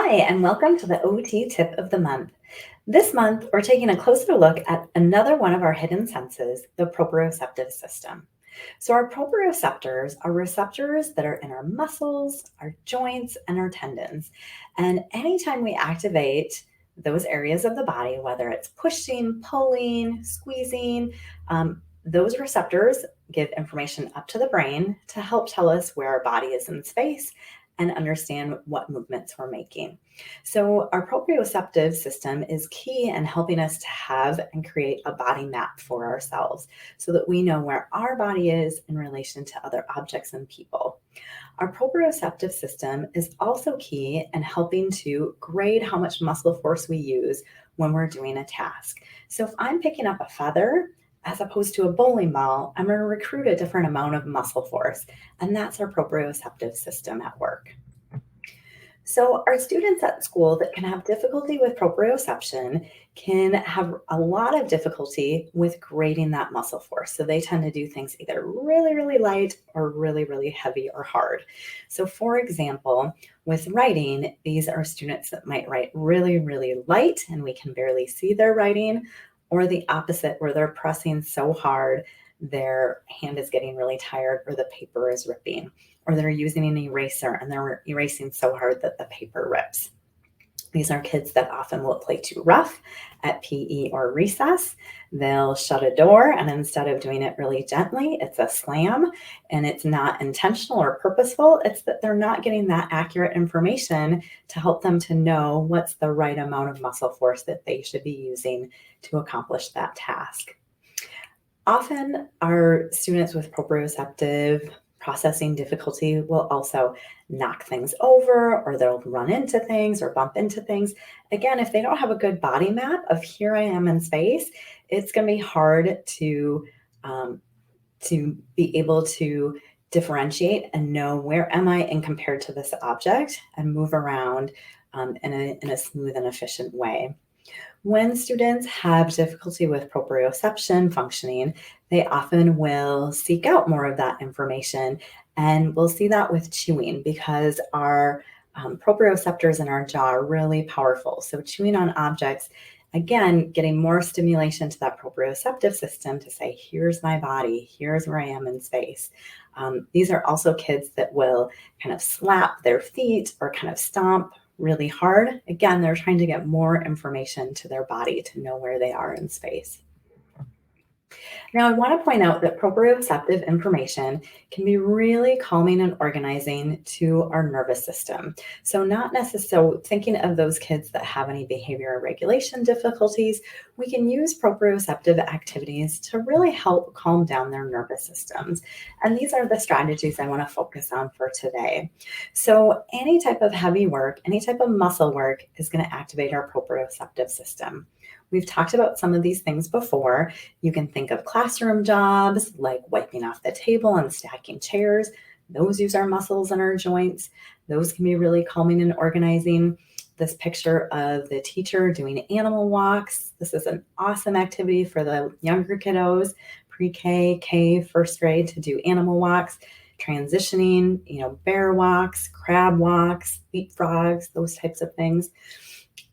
Hi, and welcome to the OT Tip of the Month. This month, we're taking a closer look at another one of our hidden senses, the proprioceptive system. So, our proprioceptors are receptors that are in our muscles, our joints, and our tendons. And anytime we activate those areas of the body, whether it's pushing, pulling, squeezing, those receptors give information up to the brain to help tell us where our body is in space and understand what movements we're making. So, our proprioceptive system is key in helping us to have and create a body map for ourselves so that we know where our body is in relation to other objects and people. Our proprioceptive system is also key in helping to grade how much muscle force we use when we're doing a task. So, if I'm picking up a feather, as opposed to a bowling ball, I'm going to recruit a different amount of muscle force, and that's our proprioceptive system at work. So, our students at school that can have difficulty with proprioception can have a lot of difficulty with grading that muscle force. So, they tend to do things either really, really light or really, really heavy or hard. So, for example, with writing, these are students that might write really, really light and we can barely see their writing, or the opposite, where they're pressing so hard their hand is getting really tired or the paper is ripping, or they're using an eraser and they're erasing so hard that the paper rips. These are kids that often will play too rough at PE or recess. They'll shut a door, and instead of doing it really gently, it's a slam, and it's not intentional or purposeful. It's that they're not getting that accurate information to help them to know what's the right amount of muscle force that they should be using to accomplish that task. Often, our students with proprioceptive processing difficulty will also knock things over, or they'll run into things or bump into things. Again, if they don't have a good body map of here I am in space, it's going to be hard to be able to differentiate and know where am I in compared to this object and move around in a smooth and efficient way. When students have difficulty with proprioception functioning, they often will seek out more of that information. And we'll see that with chewing because our proprioceptors in our jaw are really powerful. So, chewing on objects, again, getting more stimulation to that proprioceptive system to say, here's my body, here's where I am in space. These are also kids that will kind of slap their feet or kind of stomp really hard. Again, they're trying to get more information to their body to know where they are in space. Now, I want to point out that proprioceptive information can be really calming and organizing to our nervous system. So, not necessarily thinking of those kids that have any behavior regulation difficulties, we can use proprioceptive activities to really help calm down their nervous systems. And these are the strategies I want to focus on for today. So, any type of heavy work, any type of muscle work is going to activate our proprioceptive system. We've talked about some of these things before. You can think of classroom jobs like wiping off the table and stacking chairs. Those use our muscles and our joints. Those can be really calming and organizing. This picture of the teacher doing animal walks. This is an awesome activity for the younger kiddos, pre-K, K, first grade, to do animal walks, transitioning, bear walks, crab walks, leapfrogs, those types of things.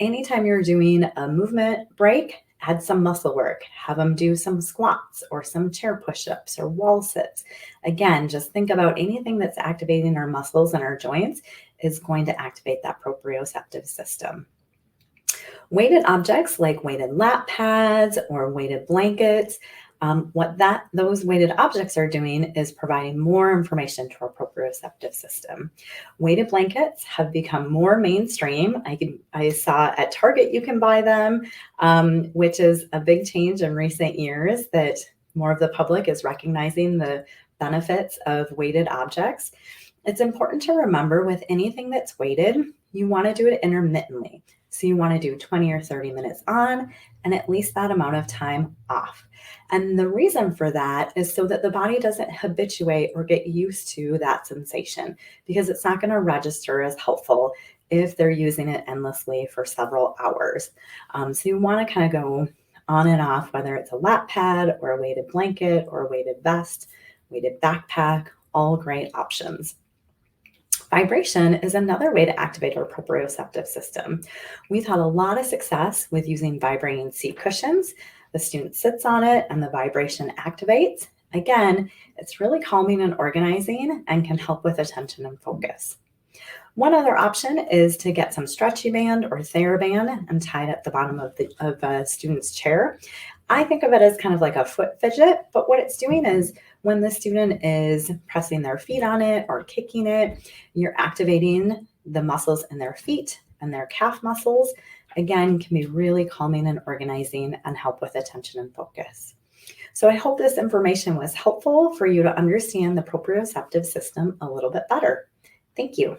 Anytime you're doing a movement break, add some muscle work. Have them do some squats or some chair push-ups or wall sits. Again, just think about anything that's activating our muscles and our joints is going to activate that proprioceptive system. Weighted objects like weighted lap pads or weighted blankets, those weighted objects are doing is providing more information to our proprioceptive system. Weighted blankets have become more mainstream. I saw at Target you can buy them, which is a big change in recent years that more of the public is recognizing the benefits of weighted objects. It's important to remember with anything that's weighted, you want to do it intermittently. So you want to do 20 or 30 minutes on and at least that amount of time off. And the reason for that is so that the body doesn't habituate or get used to that sensation, because it's not going to register as helpful if they're using it endlessly for several hours. So you want to kind of go on and off, whether it's a lap pad or a weighted blanket or a weighted vest, weighted backpack, all great options. Vibration is another way to activate our proprioceptive system. We've had a lot of success with using vibrating seat cushions. The student sits on it and the vibration activates. Again, it's really calming and organizing and can help with attention and focus. One other option is to get some stretchy band or TheraBand and tie it at the bottom of a student's chair. I think of it as kind of like a foot fidget, but what it's doing is when the student is pressing their feet on it or kicking it, you're activating the muscles in their feet and their calf muscles. Again, can be really calming and organizing and help with attention and focus. So I hope this information was helpful for you to understand the proprioceptive system a little bit better. Thank you.